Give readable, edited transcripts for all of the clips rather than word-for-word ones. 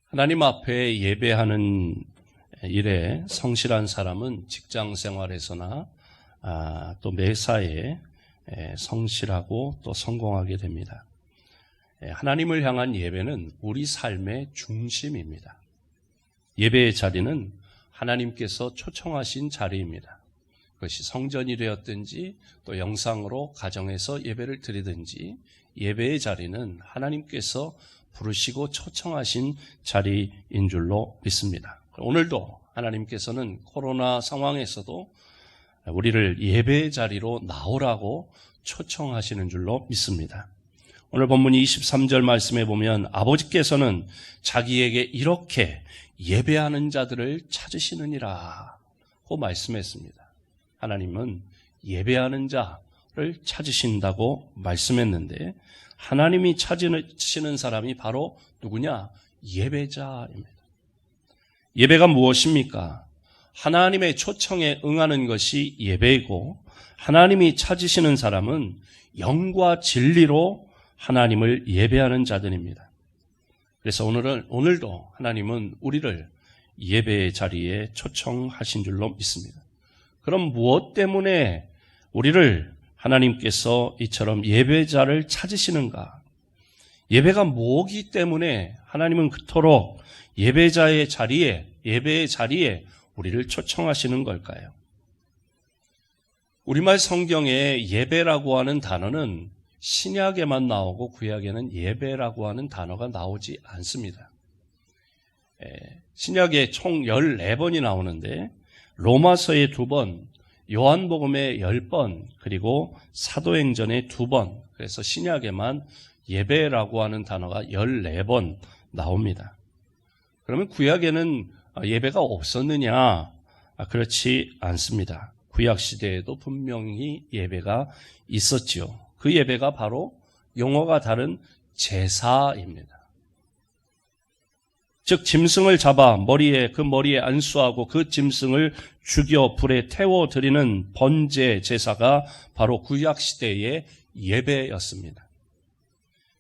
하나님 앞에 예배하는 일에 성실한 사람은 직장 생활에서나 또 매사에 성실하고 또 성공하게 됩니다. 하나님을 향한 예배는 우리 삶의 중심입니다. 예배의 자리는 하나님께서 초청하신 자리입니다. 그것이 성전이 되었든지 또 영상으로 가정에서 예배를 드리든지 예배의 자리는 하나님께서 부르시고 초청하신 자리인 줄로 믿습니다. 오늘도 하나님께서는 코로나 상황에서도 우리를 예배의 자리로 나오라고 초청하시는 줄로 믿습니다. 오늘 본문 23절 말씀에 보면 아버지께서는 자기에게 이렇게 예배하는 자들을 찾으시느니라 고 말씀했습니다. 하나님은 예배하는 자를 찾으신다고 말씀했는데 하나님이 찾으시는 사람이 바로 누구냐? 예배자입니다. 예배가 무엇입니까? 하나님의 초청에 응하는 것이 예배이고 하나님이 찾으시는 사람은 영과 진리로 하나님을 예배하는 자들입니다. 그래서 오늘도 하나님은 우리를 예배의 자리에 초청하신 줄로 믿습니다. 그럼 무엇 때문에 우리를 하나님께서 이처럼 예배자를 찾으시는가? 예배가 뭐기 때문에 하나님은 그토록 예배의 자리에 우리를 초청하시는 걸까요? 우리말 성경에 예배라고 하는 단어는 신약에만 나오고 구약에는 예배라고 하는 단어가 나오지 않습니다. 신약에 총 14번이 나오는데 로마서에 2번, 요한복음에 10번, 그리고 사도행전에 2번, 그래서 신약에만 예배라고 하는 단어가 14번 나옵니다. 그러면 구약에는 예배가 없었느냐? 그렇지 않습니다. 구약 시대에도 분명히 예배가 있었지요. 그 예배가 바로 용어가 다른 제사입니다. 즉 짐승을 잡아 머리에 안수하고 그 짐승을 죽여 불에 태워 드리는 번제 제사가 바로 구약 시대의 예배였습니다.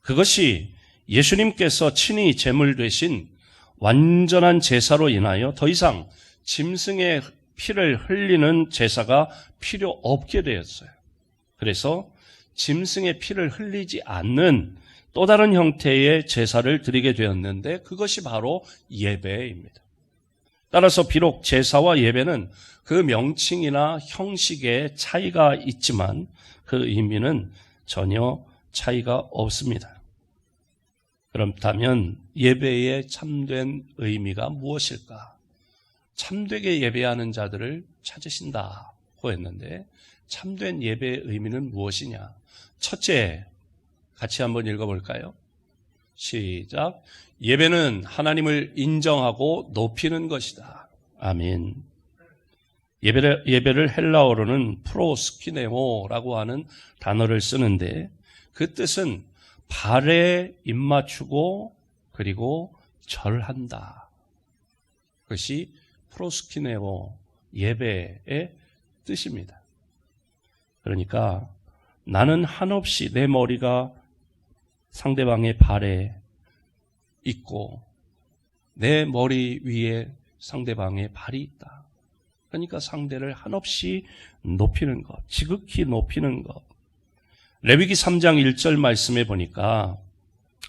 그것이 예수님께서 친히 제물 되신 완전한 제사로 인하여 더 이상 짐승의 피를 흘리는 제사가 필요 없게 되었어요. 그래서 짐승의 피를 흘리지 않는 또 다른 형태의 제사를 드리게 되었는데 그것이 바로 예배입니다. 따라서 비록 제사와 예배는 그 명칭이나 형식에 차이가 있지만 그 의미는 전혀 차이가 없습니다. 그렇다면 예배의 참된 의미가 무엇일까? 참되게 예배하는 자들을 찾으신다고 했는데 참된 예배의 의미는 무엇이냐? 첫째, 같이 한번 읽어볼까요? 시작. 예배는 하나님을 인정하고 높이는 것이다. 아멘. 예배를 헬라어로는 프로스키네모라고 하는 단어를 쓰는데 그 뜻은 발에 입맞추고 그리고 절한다. 그것이 프로스키네모 예배의 뜻입니다. 그러니까 나는 한없이 내 머리가 상대방의 발에 있고 내 머리 위에 상대방의 발이 있다. 그러니까 상대를 한없이 높이는 것, 지극히 높이는 것. 레위기 3장 1절 말씀에 보니까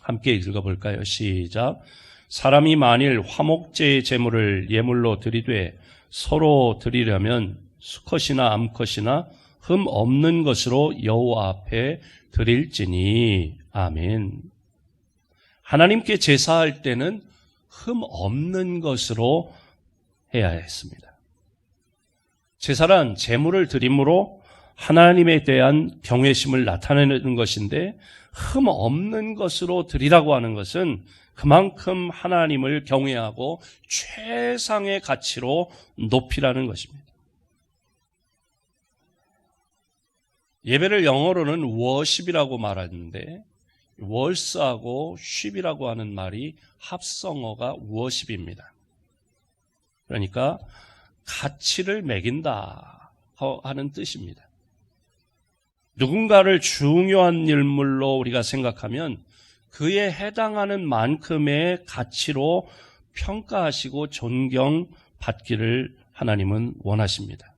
함께 읽어볼까요? 시작. 사람이 만일 화목제의 제물을 예물로 드리되 서로 드리려면 수컷이나 암컷이나 흠 없는 것으로 여호와 앞에 드릴지니. 아멘. 하나님께 제사할 때는 흠 없는 것으로 해야 했습니다. 제사란 제물을 드림으로 하나님에 대한 경외심을 나타내는 것인데 흠 없는 것으로 드리라고 하는 것은 그만큼 하나님을 경외하고 최상의 가치로 높이라는 것입니다. 예배를 영어로는 worship이라고 말하는데 worship하고 ship이라고 하는 말이 합성어가 worship입니다. 그러니까 가치를 매긴다 하는 뜻입니다. 누군가를 중요한 인물로 우리가 생각하면 그에 해당하는 만큼의 가치로 평가하시고 존경받기를 하나님은 원하십니다.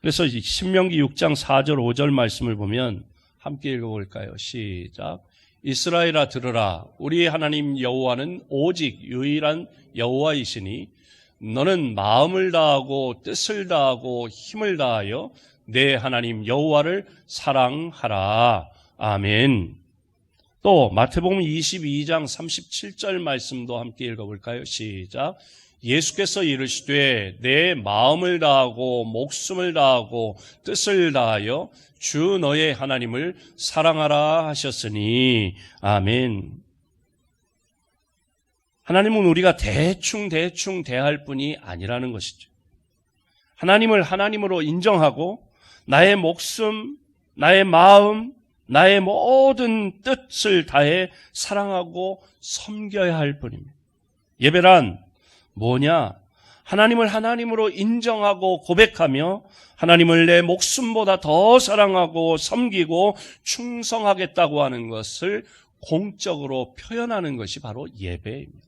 그래서 신명기 6장 4절 5절 말씀을 보면 함께 읽어볼까요? 시작. 이스라엘아 들으라. 우리 하나님 여호와는 오직 유일한 여호와이시니 너는 마음을 다하고 뜻을 다하고 힘을 다하여 내 하나님 여호와를 사랑하라. 아멘. 또 마태복음 22장 37절 말씀도 함께 읽어볼까요? 시작. 예수께서 이르시되 내 마음을 다하고 목숨을 다하고 뜻을 다하여 주 너의 하나님을 사랑하라 하셨으니. 아멘. 하나님은 우리가 대충 대할 뿐이 아니라는 것이죠. 하나님을 하나님으로 인정하고 나의 목숨, 나의 마음, 나의 모든 뜻을 다해 사랑하고 섬겨야 할 뿐입니다. 예배란 뭐냐? 하나님을 하나님으로 인정하고 고백하며 하나님을 내 목숨보다 더 사랑하고 섬기고 충성하겠다고 하는 것을 공적으로 표현하는 것이 바로 예배입니다.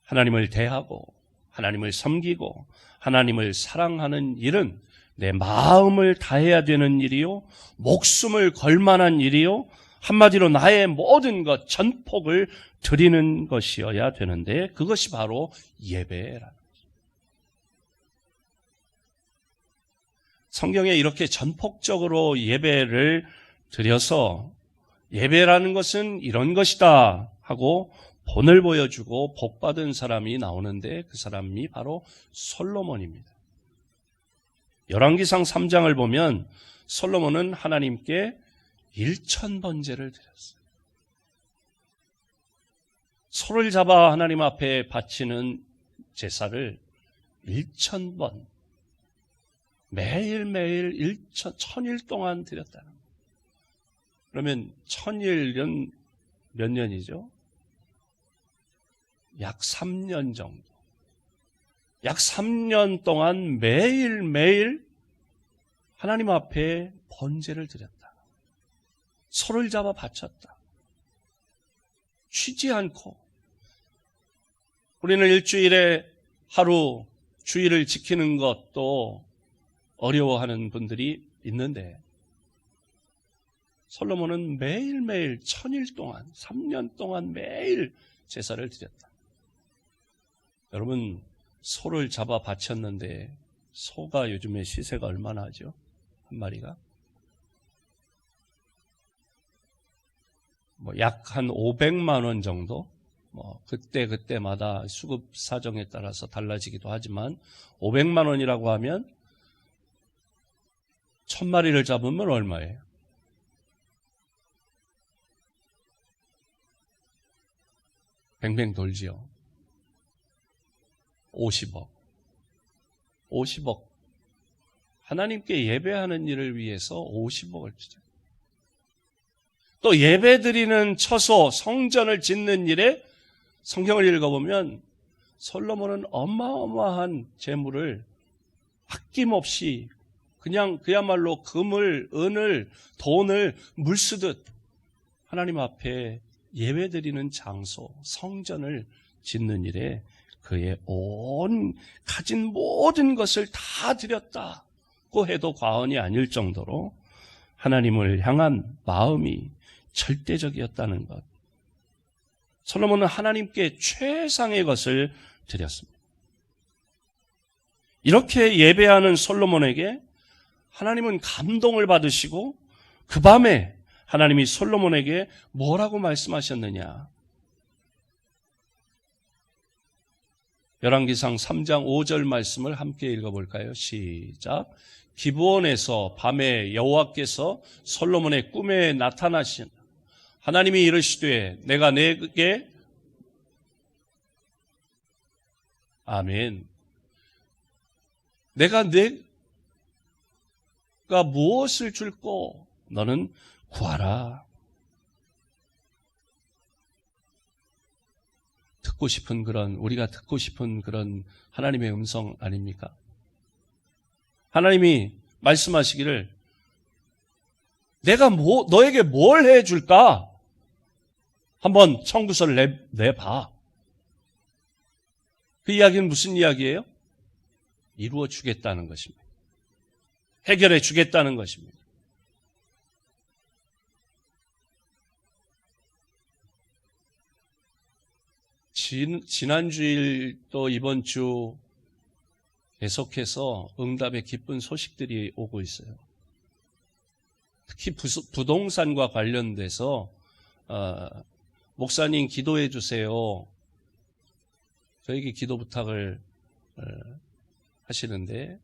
하나님을 대하고 하나님을 섬기고 하나님을 사랑하는 일은 내 마음을 다해야 되는 일이요, 목숨을 걸 만한 일이요, 한마디로 나의 모든 것 전폭을 드리는 것이어야 되는데 그것이 바로 예배라는 거죠. 성경에 이렇게 전폭적으로 예배를 드려서 예배라는 것은 이런 것이다 하고 본을 보여주고 복받은 사람이 나오는데 그 사람이 바로 솔로몬입니다. 열왕기상 3장을 보면 솔로몬은 하나님께 1000번제를 드렸어요. 소를 잡아 하나님 앞에 바치는 제사를 1000번 매일매일 1000일 동안 드렸다는 거예요. 그러면 1000일은 몇 년이죠? 약 3년 정도. 약 3년 동안 매일매일 하나님 앞에 번제를 드렸다. 소를 잡아 바쳤다. 쉬지 않고. 우리는 일주일에 하루 주일을 지키는 것도 어려워하는 분들이 있는데 솔로몬은 매일매일 1000일 동안 3년 동안 매일 제사를 드렸다. 여러분, 소를 잡아 바쳤는데 소가 요즘에 시세가 얼마나 하죠? 한 마리가? 약 한 500만 원 정도? 그때마다 수급 사정에 따라서 달라지기도 하지만 500만 원이라고 하면 1000마리를 잡으면 얼마예요? 뱅뱅 돌지요. 50억. 50억. 하나님께 예배하는 일을 위해서 50억을 주죠. 또 예배드리는 처소, 성전을 짓는 일에 성경을 읽어보면 솔로몬은 어마어마한 재물을 아낌없이 그냥 그야말로 금을, 은을, 돈을 물쓰듯 하나님 앞에 예배드리는 장소, 성전을 짓는 일에 그의 온 가진 모든 것을 다 드렸다고 해도 과언이 아닐 정도로 하나님을 향한 마음이 절대적이었다는 것. 솔로몬은 하나님께 최상의 것을 드렸습니다. 이렇게 예배하는 솔로몬에게 하나님은 감동을 받으시고 그 밤에 하나님이 솔로몬에게 뭐라고 말씀하셨느냐? 열왕기상 3장 5절 말씀을 함께 읽어볼까요? 시작. 기브온에서 밤에 여호와께서 솔로몬의 꿈에 나타나신 하나님이 이르시되 내가 내게 아멘. 내가 무엇을 줄꼬 너는 구하라. 우리가 듣고 싶은 그런 하나님의 음성 아닙니까? 하나님이 말씀하시기를 내가 너에게 뭘 해줄까? 한번 청구서를 내봐. 그 이야기는 무슨 이야기예요? 이루어 주겠다는 것입니다. 해결해 주겠다는 것입니다. 지난 주일 또 이번 주 계속해서 응답의 기쁜 소식들이 오고 있어요. 특히 부동산과 관련돼서 목사님 기도해 주세요. 저에게 기도 부탁을 하시는데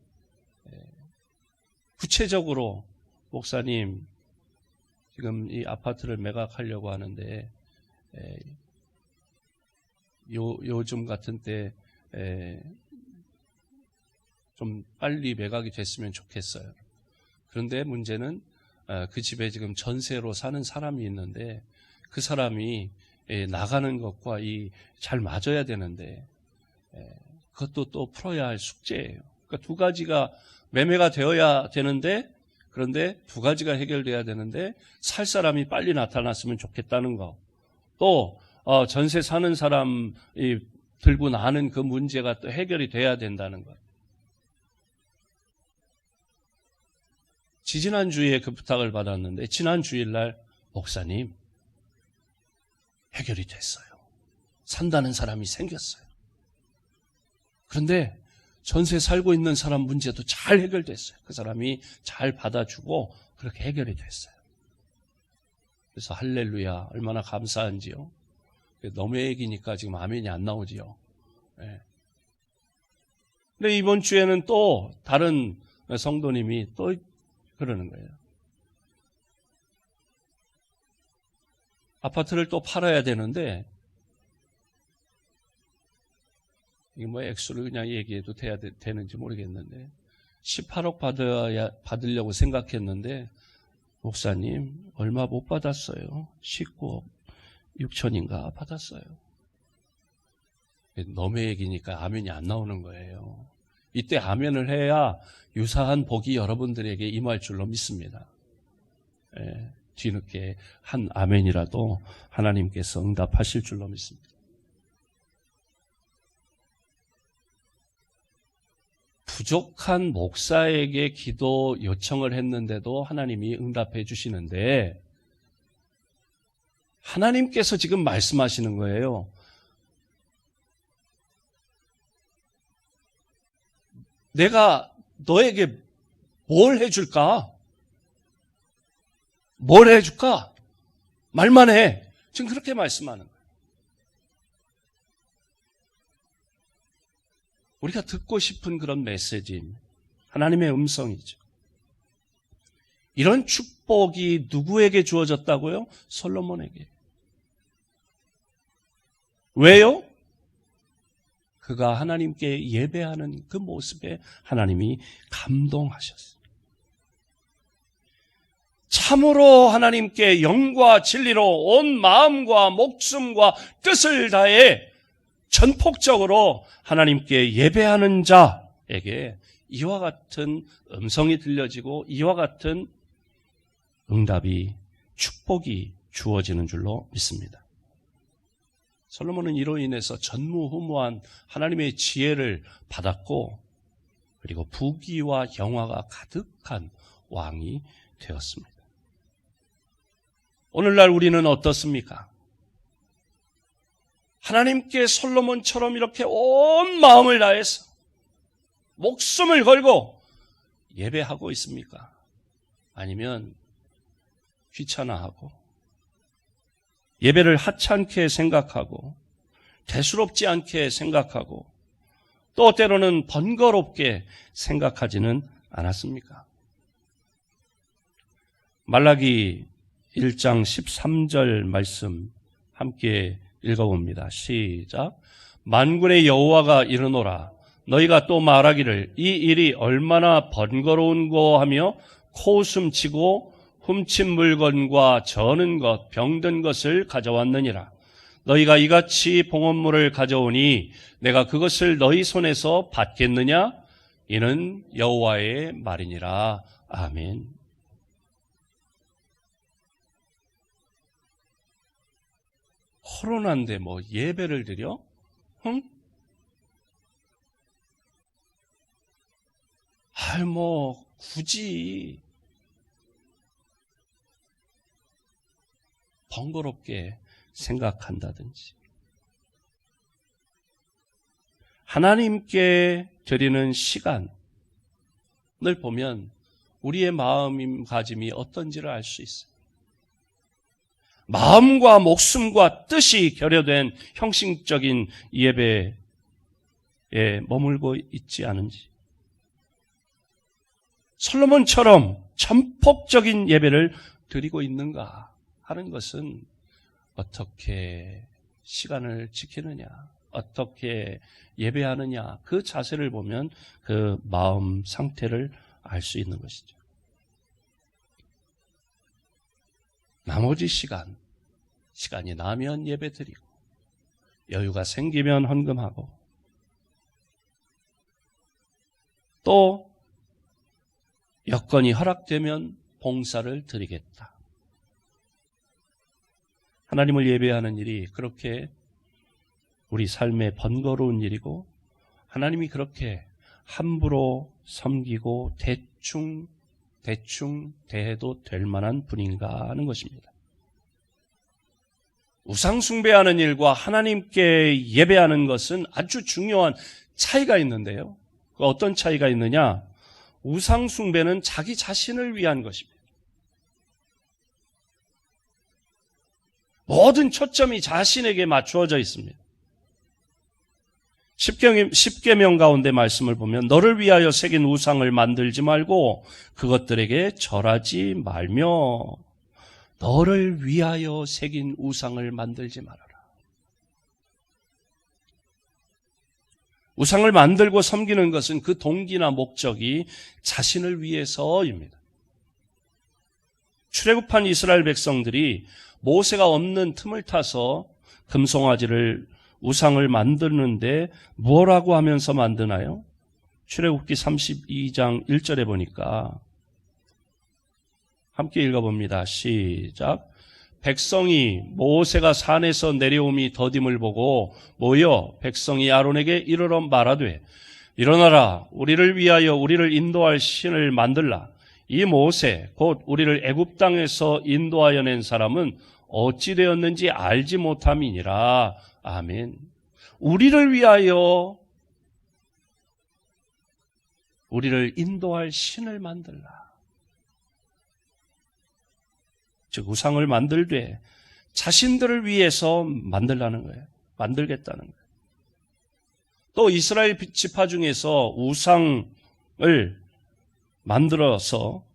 구체적으로 목사님 지금 이 아파트를 매각하려고 하는데 요즘 같은 때 좀 빨리 매각이 됐으면 좋겠어요. 그런데 문제는 그 집에 지금 전세로 사는 사람이 있는데 그 사람이 나가는 것과 잘 맞아야 되는데 그것도 또 풀어야 할 숙제예요. 그러니까 두 가지가 매매가 되어야 되는데 그런데 두 가지가 해결돼야 되는데 살 사람이 빨리 나타났으면 좋겠다는 거. 또 전세 사는 사람이 들고 나는 그 문제가 또 해결이 돼야 된다는 것. 지지난주에 그 부탁을 받았는데 지난 주일날 목사님 해결이 됐어요. 산다는 사람이 생겼어요. 그런데 전세 살고 있는 사람 문제도 잘 해결됐어요. 그 사람이 잘 받아주고 그렇게 해결이 됐어요. 그래서 할렐루야 얼마나 감사한지요. 너무 얘기니까 지금 아멘이 안 나오지요. 네. 근데 이번 주에는 또 다른 성도님이 또 그러는 거예요. 아파트를 또 팔아야 되는데 이게 뭐 액수를 그냥 얘기해도 되는지 모르겠는데 18억 받으려고 생각했는데 목사님 얼마 못 받았어요. 19억 6천인가 받았어요. 너무 얘기니까 아멘이 안 나오는 거예요. 이때 아멘을 해야 유사한 복이 여러분들에게 임할 줄로 믿습니다. 뒤늦게 한 아멘이라도 하나님께서 응답하실 줄로 믿습니다. 부족한 목사에게 기도 요청을 했는데도 하나님이 응답해 주시는데 하나님께서 지금 말씀하시는 거예요. 내가 너에게 뭘 해줄까? 뭘 해줄까? 말만 해. 지금 그렇게 말씀하는 거예요. 우리가 듣고 싶은 그런 메시지입니다. 하나님의 음성이죠. 이런 축복이 누구에게 주어졌다고요? 솔로몬에게. 왜요? 그가 하나님께 예배하는 그 모습에 하나님이 감동하셨어요. 참으로 하나님께 영과 진리로 온 마음과 목숨과 뜻을 다해 전폭적으로 하나님께 예배하는 자에게 이와 같은 음성이 들려지고 이와 같은 응답이 축복이 주어지는 줄로 믿습니다. 솔로몬은 이로 인해서 전무후무한 하나님의 지혜를 받았고 그리고 부귀와 영화가 가득한 왕이 되었습니다. 오늘날 우리는 어떻습니까? 하나님께 솔로몬처럼 이렇게 온 마음을 다해서 목숨을 걸고 예배하고 있습니까? 아니면 귀찮아하고 예배를 하찮게 생각하고 대수롭지 않게 생각하고 또 때로는 번거롭게 생각하지는 않았습니까? 말라기 1장 13절 말씀 함께 읽어봅니다. 시작. 만군의 여호와가 이르노라 너희가 또 말하기를 이 일이 얼마나 번거로운고 하며 코웃음치고 훔친 물건과 저는 것, 병든 것을 가져왔느니라. 너희가 이같이 봉헌물을 가져오니 내가 그것을 너희 손에서 받겠느냐? 이는 여호와의 말이니라. 아멘. 코로나인데 뭐 예배를 드려? 응? 뭐 굳이 번거롭게 생각한다든지. 하나님께 드리는 시간을 보면 우리의 마음가짐이 어떤지를 알 수 있어요. 마음과 목숨과 뜻이 결여된 형식적인 예배에 머물고 있지 않은지. 솔로몬처럼 전폭적인 예배를 드리고 있는가 하는 것은 어떻게 시간을 지키느냐, 어떻게 예배하느냐, 그 자세를 보면 그 마음 상태를 알 수 있는 것이죠. 나머지 시간이 나면 예배 드리고, 여유가 생기면 헌금하고, 또 여건이 허락되면 봉사를 드리겠다. 하나님을 예배하는 일이 그렇게 우리 삶의 번거로운 일이고, 하나님이 그렇게 함부로 섬기고 대충 대해도 될 만한 분인가 하는 것입니다. 우상 숭배하는 일과 하나님께 예배하는 것은 아주 중요한 차이가 있는데요. 어떤 차이가 있느냐? 우상 숭배는 자기 자신을 위한 것입니다. 모든 초점이 자신에게 맞추어져 있습니다. 십계명 가운데 말씀을 보면 너를 위하여 새긴 우상을 만들지 말고 그것들에게 절하지 말며, 너를 위하여 새긴 우상을 만들지 말아라. 우상을 만들고 섬기는 것은 그 동기나 목적이 자신을 위해서입니다. 출애굽한 이스라엘 백성들이 모세가 없는 틈을 타서 금송아지를 우상을 만드는데 뭐라고 하면서 만드나요? 출애굽기 32장 1절에 보니까 함께 읽어봅니다. 시작. 백성이 모세가 산에서 내려옴이 더딤을 보고 모여 백성이 아론에게 이르러 말하되 일어나라, 우리를 위하여 우리를 인도할 신을 만들라. 이 모세 곧 우리를 애굽 땅에서 인도하여 낸 사람은 어찌 되었는지 알지 못함이니라. 아멘. 우리를 위하여 우리를 인도할 신을 만들라. 즉 우상을 만들되 자신들을 위해서 만들라는 거예요. 만들겠다는 거예요. 또 이스라엘 지파 중에서 우상을 만들어서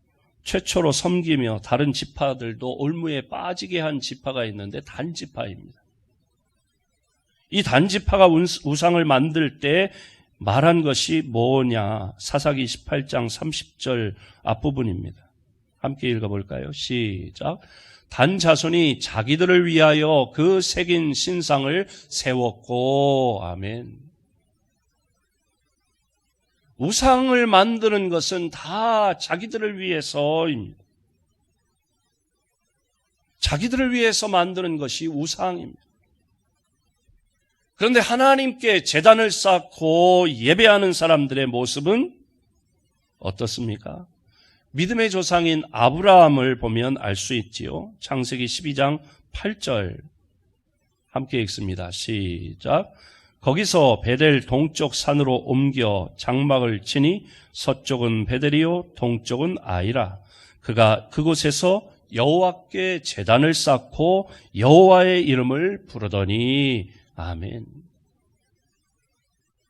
최초로 섬기며 다른 지파들도 올무에 빠지게 한 지파가 있는데 단지파입니다. 이 단지파가 우상을 만들 때 말한 것이 뭐냐? 사사기 18장 30절 앞부분입니다. 함께 읽어볼까요? 시작. 단 자손이 자기들을 위하여 그 새긴 신상을 세웠고. 아멘. 우상을 만드는 것은 다 자기들을 위해서입니다. 자기들을 위해서 만드는 것이 우상입니다. 그런데 하나님께 제단을 쌓고 예배하는 사람들의 모습은 어떻습니까? 믿음의 조상인 아브라함을 보면 알 수 있지요. 창세기 12장 8절 함께 읽습니다. 시작. 거기서 베델 동쪽 산으로 옮겨 장막을 치니 서쪽은 베델이요 동쪽은 아이라. 그가 그곳에서 여호와께 제단을 쌓고 여호와의 이름을 부르더니. 아멘.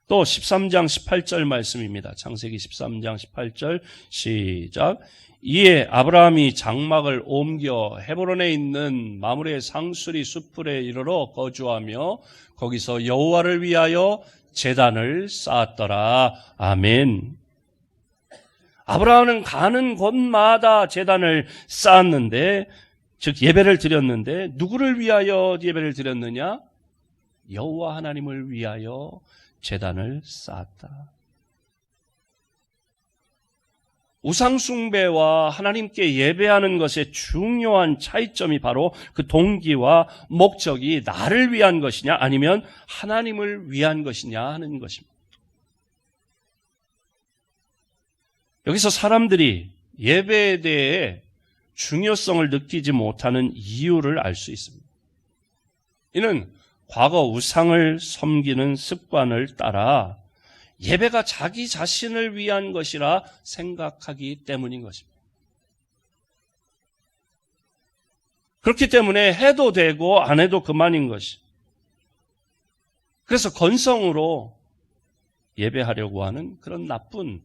또 13장 18절 말씀입니다. 창세기 13장 18절 시작. 이에 아브라함이 장막을 옮겨 헤브론에 있는 마므레 상수리 숲풀에 이르러 거주하며 거기서 여호와를 위하여 제단을 쌓았더라. 아멘. 아브라함은 가는 곳마다 제단을 쌓았는데, 즉 예배를 드렸는데 누구를 위하여 예배를 드렸느냐? 여호와 하나님을 위하여 제단을 쌓았다. 우상숭배와 하나님께 예배하는 것의 중요한 차이점이 바로 그 동기와 목적이 나를 위한 것이냐 아니면 하나님을 위한 것이냐 하는 것입니다. 여기서 사람들이 예배에 대해 중요성을 느끼지 못하는 이유를 알 수 있습니다. 이는 과거 우상을 섬기는 습관을 따라 예배가 자기 자신을 위한 것이라 생각하기 때문인 것입니다. 그렇기 때문에 해도 되고 안 해도 그만인 것이. 그래서 건성으로 예배하려고 하는 그런 나쁜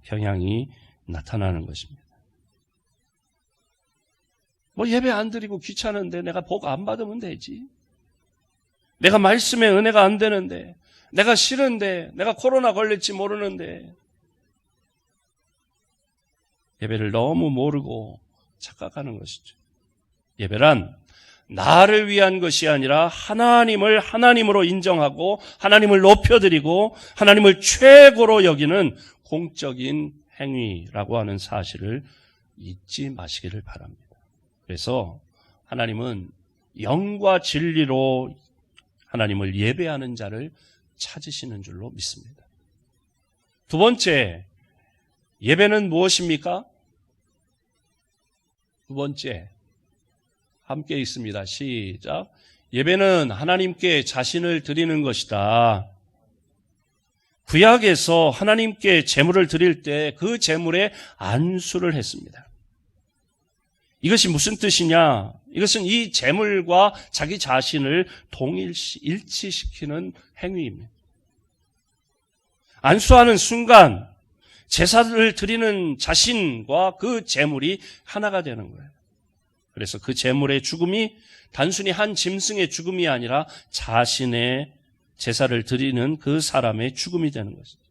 경향이 나타나는 것입니다. 뭐 예배 안 드리고 귀찮은데 내가 복 안 받으면 되지. 내가 말씀에 은혜가 안 되는데, 내가 싫은데, 내가 코로나 걸릴지 모르는데. 예배를 너무 모르고 착각하는 것이죠. 예배란 나를 위한 것이 아니라 하나님을 하나님으로 인정하고 하나님을 높여드리고 하나님을 최고로 여기는 공적인 행위라고 하는 사실을 잊지 마시기를 바랍니다. 그래서 하나님은 영과 진리로 하나님을 예배하는 자를 찾으시는 줄로 믿습니다. 두 번째, 예배는 무엇입니까? 두 번째, 함께 있습니다. 시작. 예배는 하나님께 자신을 드리는 것이다. 구약에서 하나님께 제물을 드릴 때 그 제물에 안수를 했습니다. 이것이 무슨 뜻이냐? 이것은 이 제물과 자기 자신을 일치시키는 행위입니다. 안수하는 순간 제사를 드리는 자신과 그 제물이 하나가 되는 거예요. 그래서 그 제물의 죽음이 단순히 한 짐승의 죽음이 아니라 자신의 제사를 드리는 그 사람의 죽음이 되는 것입니다.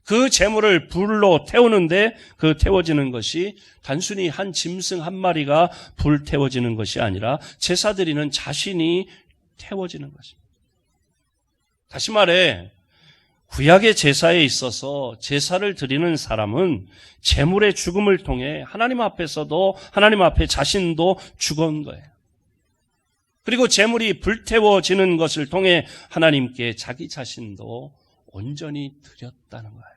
그 제물을 불로 태우는데 그 태워지는 것이 단순히 한 짐승 한 마리가 불태워지는 것이 아니라 제사 드리는 자신이 태워지는 것입니다. 다시 말해 구약의 제사에 있어서 제사를 드리는 사람은 제물의 죽음을 통해 하나님 앞에서도 하나님 앞에 자신도 죽은 거예요. 그리고 제물이 불태워지는 것을 통해 하나님께 자기 자신도 온전히 드렸다는 거예요.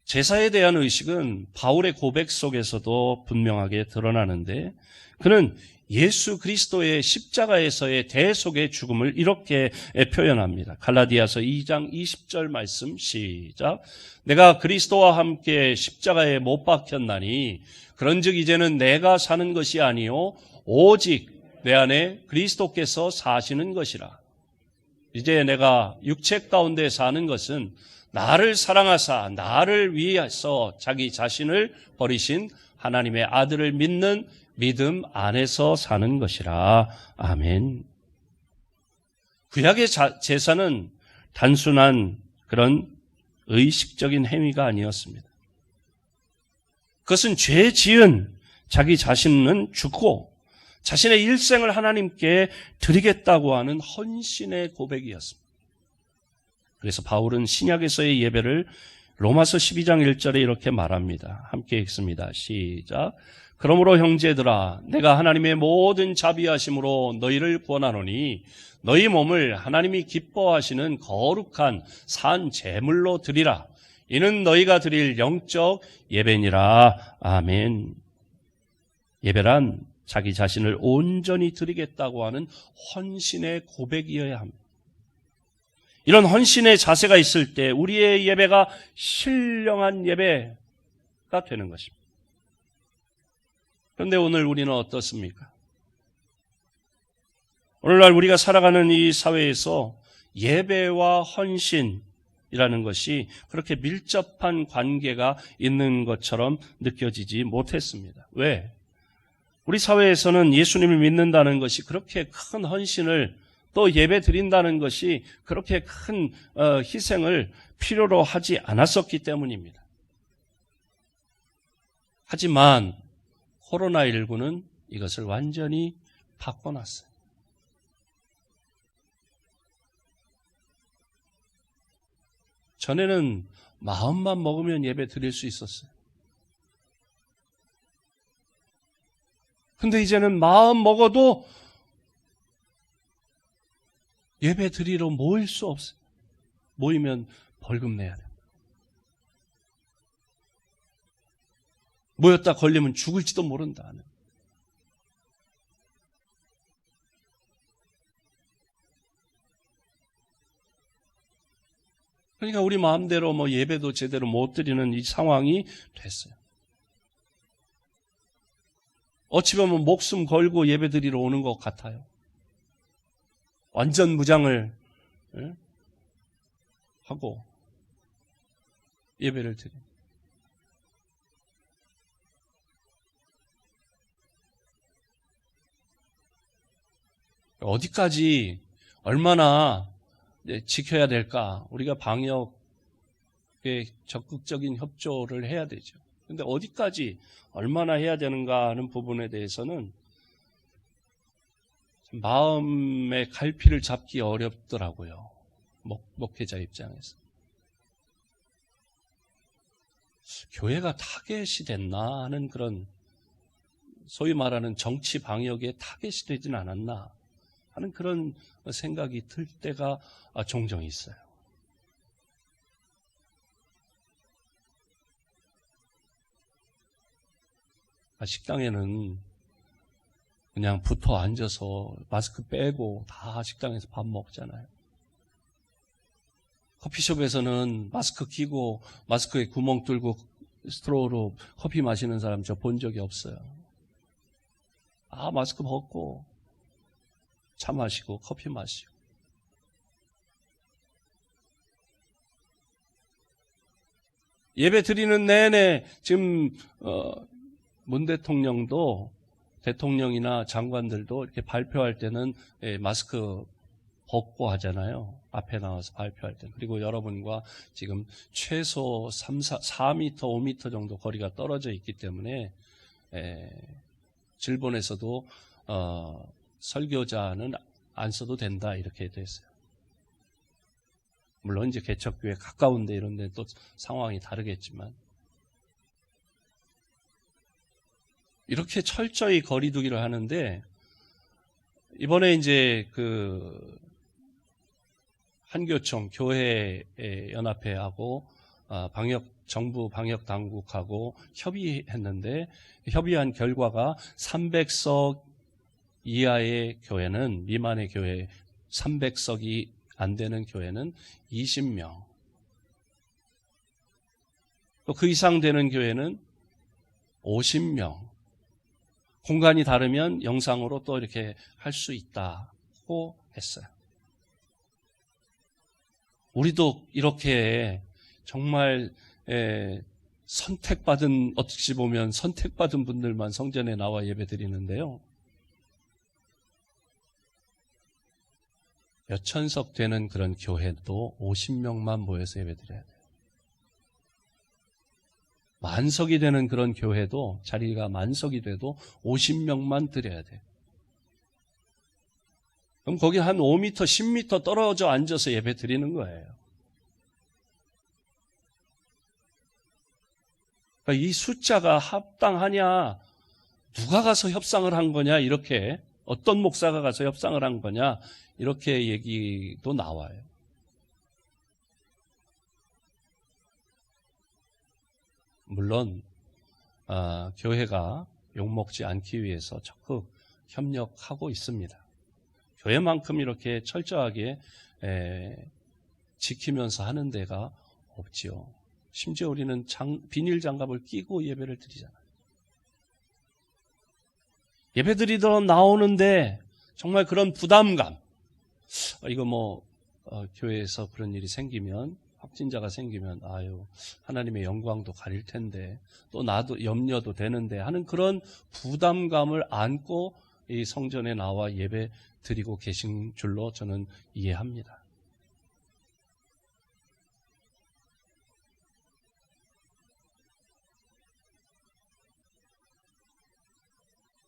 제사에 대한 의식은 바울의 고백 속에서도 분명하게 드러나는데 그는 예수 그리스도의 십자가에서의 대속의 죽음을 이렇게 표현합니다. 갈라디아서 2장 20절 말씀 시작. 내가 그리스도와 함께 십자가에 못 박혔나니 그런즉 이제는 내가 사는 것이 아니요 오직 내 안에 그리스도께서 사시는 것이라. 이제 내가 육체 가운데 사는 것은 나를 사랑하사 나를 위해서 자기 자신을 버리신 하나님의 아들을 믿는 믿음 안에서 사는 것이라. 아멘. 구약의 제사는 단순한 그런 의식적인 행위가 아니었습니다. 그것은 죄 지은 자기 자신은 죽고 자신의 일생을 하나님께 드리겠다고 하는 헌신의 고백이었습니다. 그래서 바울은 신약에서의 예배를 로마서 12장 1절에 이렇게 말합니다. 함께 읽습니다. 시작. 그러므로 형제들아 내가 하나님의 모든 자비하심으로 너희를 구원하노니 너희 몸을 하나님이 기뻐하시는 거룩한 산 제물로 드리라. 이는 너희가 드릴 영적 예배니라. 아멘. 예배란 자기 자신을 온전히 드리겠다고 하는 헌신의 고백이어야 합니다. 이런 헌신의 자세가 있을 때 우리의 예배가 신령한 예배가 되는 것입니다. 그런데 오늘 우리는 어떻습니까? 오늘날 우리가 살아가는 이 사회에서 예배와 헌신이라는 것이 그렇게 밀접한 관계가 있는 것처럼 느껴지지 못했습니다. 왜? 우리 사회에서는 예수님을 믿는다는 것이 그렇게 큰 헌신을 또 예배 드린다는 것이 그렇게 큰 희생을 필요로 하지 않았었기 때문입니다. 하지만 코로나19는 이것을 완전히 바꿔놨어요. 전에는 마음만 먹으면 예배 드릴 수 있었어요. 근데 이제는 마음 먹어도 예배 드리러 모일 수 없어요. 모이면 벌금 내야 돼요. 모였다 걸리면 죽을지도 모른다. 그러니까 우리 마음대로 예배도 제대로 못 드리는 이 상황이 됐어요. 어찌 보면 목숨 걸고 예배 드리러 오는 것 같아요. 완전 무장을 하고 예배를 드립니다. 어디까지 얼마나 지켜야 될까? 우리가 방역에 적극적인 협조를 해야 되죠. 근데 어디까지 얼마나 해야 되는가 하는 부분에 대해서는 마음의 갈피를 잡기 어렵더라고요. 목회자 입장에서. 교회가 타겟이 됐나 하는 그런 소위 말하는 정치 방역에 타겟이 되진 않았나 하는 그런 생각이 들 때가 종종 있어요. 식당에는 그냥 붙어 앉아서 마스크 빼고 다 식당에서 밥 먹잖아요. 커피숍에서는 마스크 끼고 마스크에 구멍 뚫고 스트로우로 커피 마시는 사람 저 본 적이 없어요. 마스크 벗고 차 마시고 커피 마시고. 예배 드리는 내내 지금 문 대통령도 대통령이나 장관들도 이렇게 발표할 때는 마스크 벗고 하잖아요. 앞에 나와서 발표할 때. 그리고 여러분과 지금 최소 4m, 5m 정도 거리가 떨어져 있기 때문에 질본에서도 설교자는 안 써도 된다 이렇게 됐어요. 물론 이제 개척교회 가까운데 이런 데 또 상황이 다르겠지만 이렇게 철저히 거리두기를 하는데 이번에 이제 한교총 교회 연합회하고 정부 방역 당국하고 협의했는데 협의한 결과가 300석 이하의 교회는 미만의 교회 300석이 안 되는 교회는 20명. 또 그 이상 되는 교회는 50명. 공간이 다르면 영상으로 또 이렇게 할 수 있다고 했어요. 우리도 이렇게 정말 선택받은, 어찌 보면 선택받은 분들만 성전에 나와 예배 드리는데요. 몇 천석 되는 그런 교회도 50명만 모여서 예배 드려야 돼요. 만석이 되는 그런 교회도 자리가 만석이 돼도 50명만 드려야 돼요. 그럼 거기 한 5m, 10m 떨어져 앉아서 예배 드리는 거예요. 그러니까 이 숫자가 합당하냐, 누가 가서 협상을 한 거냐, 이렇게 어떤 목사가 가서 협상을 한 거냐, 이렇게 얘기도 나와요. 물론 교회가 욕먹지 않기 위해서 적극 협력하고 있습니다. 교회만큼 이렇게 철저하게 지키면서 하는 데가 없지요. 심지어 우리는 비닐 장갑을 끼고 예배를 드리잖아요. 예배 드리러 나오는데 정말 그런 부담감, 이거 교회에서 그런 일이 생기면, 확진자가 생기면 하나님의 영광도 가릴 텐데 또 나도 염려도 되는데 하는 그런 부담감을 안고 이 성전에 나와 예배 드리고 계신 줄로 저는 이해합니다.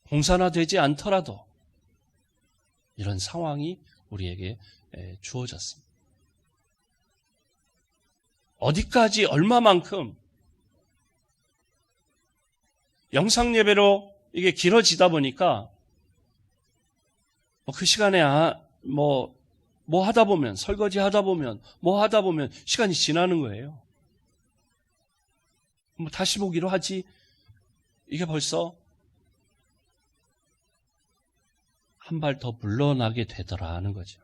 공산화되지 않더라도 이런 상황이 우리에게 주어졌습니다. 어디까지 얼마만큼 영상 예배로 이게 길어지다 보니까 그 시간에 뭐 하다 보면 설거지 하다 보면 뭐 하다 보면 시간이 지나는 거예요. 뭐 다시 보기로 하지. 이게 벌써 한 발 더 물러나게 되더라 하는 거죠.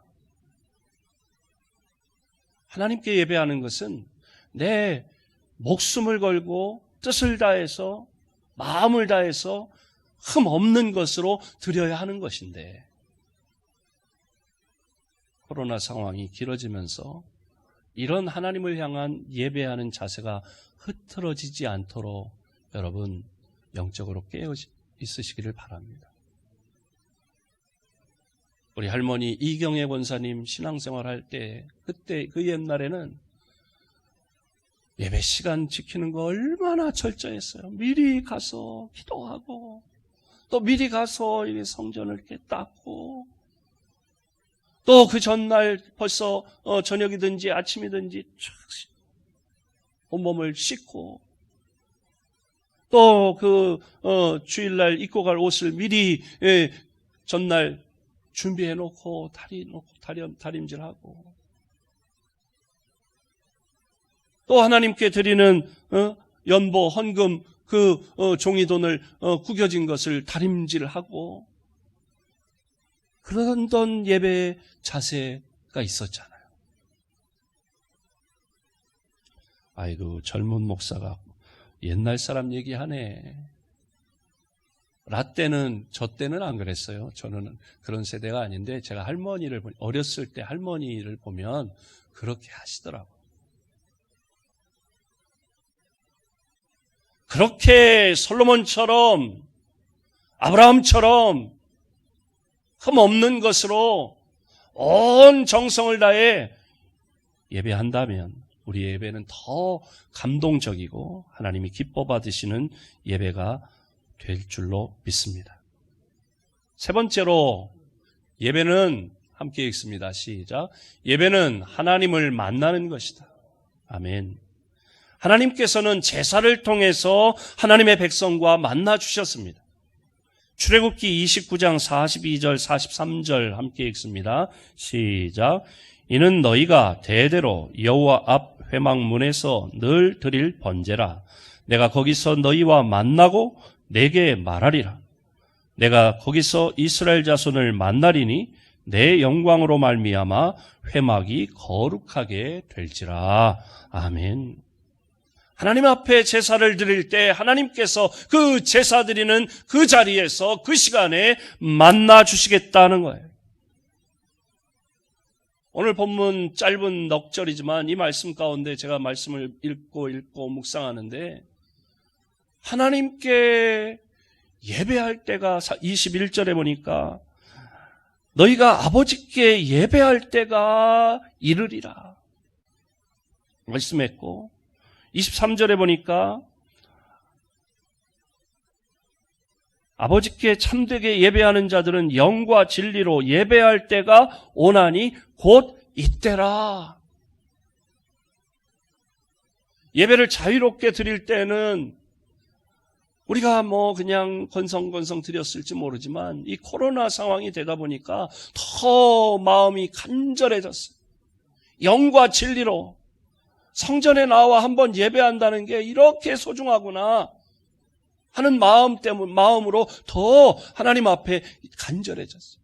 하나님께 예배하는 것은 내 목숨을 걸고 뜻을 다해서 마음을 다해서 흠 없는 것으로 드려야 하는 것인데 코로나 상황이 길어지면서 이런 하나님을 향한 예배하는 자세가 흐트러지지 않도록 여러분 영적으로 깨어 있으시기를 바랍니다. 우리 할머니 이경애 권사님 신앙생활 할 때 그때 그 옛날에는 예배 시간 지키는 거 얼마나 철저했어요. 미리 가서 기도하고 또 미리 가서 성전을 이렇게 닦고 또 그 전날 벌써 저녁이든지 아침이든지 온몸을 씻고 또 그 주일날 입고 갈 옷을 미리 전날 준비해 놓고 다림질하고 또 하나님께 드리는 연보 헌금 그 종이돈을 구겨진 것을 다림질하고 그러던 예배 자세가 있었잖아요. 아이고 젊은 목사가 옛날 사람 얘기하네. 라떼는 저 때는 안 그랬어요. 저는 그런 세대가 아닌데 제가 할머니를 어렸을 때 할머니를 보면 그렇게 하시더라고요. 그렇게 솔로몬처럼 아브라함처럼 흠없는 것으로 온 정성을 다해 예배한다면 우리 예배는 더 감동적이고 하나님이 기뻐 받으시는 예배가 될 줄로 믿습니다. 세 번째로 예배는 함께 읽습니다. 시작. 예배는 하나님을 만나는 것이다. 아멘. 하나님께서는 제사를 통해서 하나님의 백성과 만나 주셨습니다. 출애굽기 29장 42절 43절 함께 읽습니다. 시작. 이는 너희가 대대로 여호와 앞 회막문에서 늘 드릴 번제라. 내가 거기서 너희와 만나고 내게 말하리라. 내가 거기서 이스라엘 자손을 만나리니 내 영광으로 말미암아 회막이 거룩하게 될지라. 아멘. 하나님 앞에 제사를 드릴 때 하나님께서 그 제사 드리는 그 자리에서 그 시간에 만나 주시겠다는 거예요. 오늘 본문 짧은 넉절이지만 이 말씀 가운데 제가 말씀을 읽고 묵상하는데 하나님께 예배할 때가 21절에 보니까 너희가 아버지께 예배할 때가 이르리라 말씀했고 23절에 보니까 아버지께 참되게 예배하는 자들은 영과 진리로 예배할 때가 오나니 곧 이때라. 예배를 자유롭게 드릴 때는 우리가 그냥 건성건성 드렸을지 모르지만 이 코로나 상황이 되다 보니까 더 마음이 간절해졌어요. 영과 진리로 성전에 나와 한번 예배한다는 게 이렇게 소중하구나 하는 마음으로 더 하나님 앞에 간절해졌어요.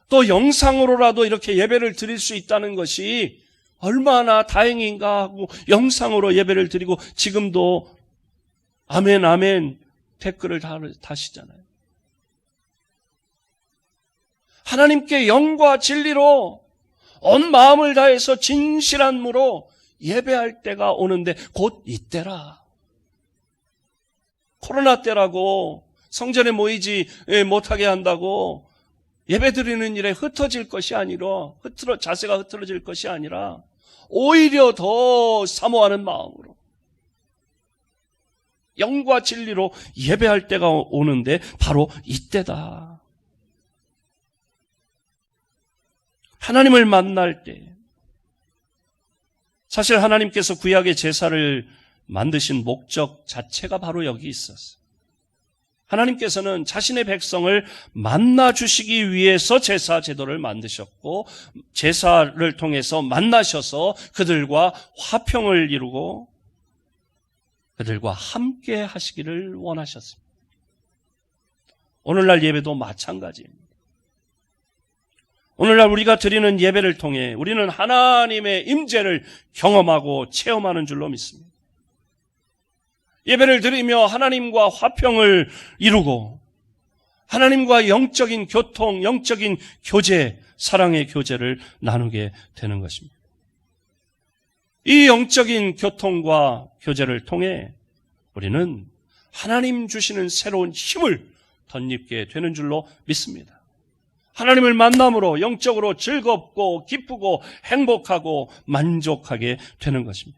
또 영상으로라도 이렇게 예배를 드릴 수 있다는 것이 얼마나 다행인가 하고 영상으로 예배를 드리고 지금도 아멘 아멘 댓글을 다시잖아요. 하나님께 영과 진리로 온 마음을 다해서 진실한 무로 예배할 때가 오는데 곧 이때라. 코로나 때라고 성전에 모이지 못하게 한다고 예배드리는 일에 흩어질 것이 아니라 자세가 흐트러질 것이 아니라 오히려 더 사모하는 마음으로 영과 진리로 예배할 때가 오는데 바로 이때다. 하나님을 만날 때 사실 하나님께서 구약의 제사를 만드신 목적 자체가 바로 여기 있었어요. 하나님께서는 자신의 백성을 만나 주시기 위해서 제사 제도를 만드셨고, 제사를 통해서 만나셔서 그들과 화평을 이루고 그들과 함께 하시기를 원하셨습니다. 오늘날 예배도 마찬가지입니다. 오늘날 우리가 드리는 예배를 통해 우리는 하나님의 임재를 경험하고 체험하는 줄로 믿습니다. 예배를 드리며 하나님과 화평을 이루고 하나님과 영적인 교통, 영적인 교제, 사랑의 교제를 나누게 되는 것입니다. 이 영적인 교통과 교제를 통해 우리는 하나님 주시는 새로운 힘을 덧입게 되는 줄로 믿습니다. 하나님을 만남으로 영적으로 즐겁고 기쁘고 행복하고 만족하게 되는 것입니다.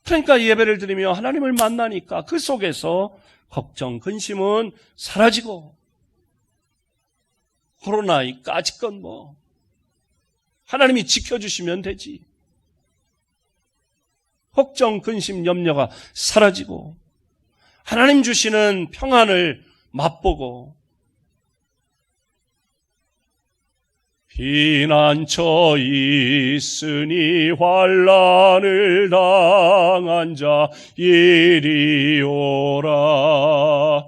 그러니까 예배를 드리며 하나님을 만나니까 그 속에서 걱정, 근심은 사라지고, 코로나 까짓건 하나님이 지켜주시면 되지. 걱정, 근심, 염려가 사라지고 하나님 주시는 평안을 맛보고, 피난처 있으니 환난을 당한 자 이리 오라.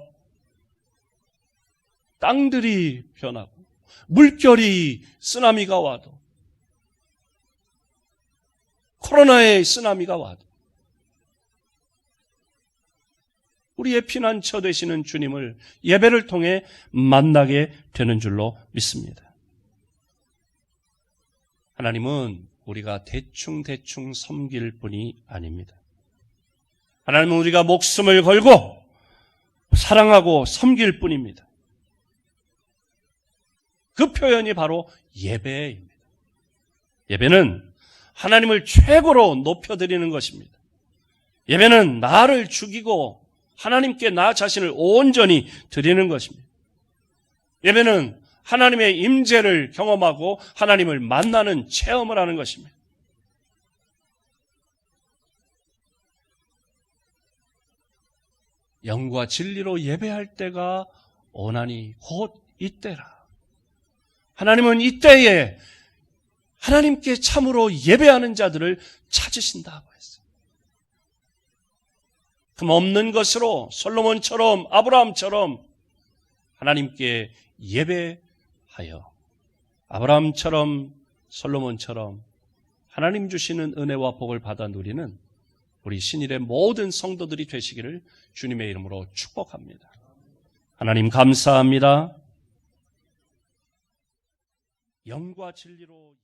땅들이 변하고 물결이 쓰나미가 와도, 코로나의 쓰나미가 와도 우리의 피난처 되시는 주님을 예배를 통해 만나게 되는 줄로 믿습니다. 하나님은 우리가 대충 섬길 뿐이 아닙니다. 하나님은 우리가 목숨을 걸고 사랑하고 섬길 뿐입니다. 그 표현이 바로 예배입니다. 예배는 하나님을 최고로 높여드리는 것입니다. 예배는 나를 죽이고 하나님께 나 자신을 온전히 드리는 것입니다. 예배는 하나님의 임재를 경험하고 하나님을 만나는 체험을 하는 것입니다. 영과 진리로 예배할 때가 오나니 곧 이때라. 하나님은 이때에 하나님께 참으로 예배하는 자들을 찾으신다고 했어요. 흠없는 것으로 솔로몬처럼 아브라함처럼 하나님께 예배하여 아브라함처럼 솔로몬처럼 하나님 주시는 은혜와 복을 받아 누리는 우리 신일의 모든 성도들이 되시기를 주님의 이름으로 축복합니다. 하나님 감사합니다. 영과 진리로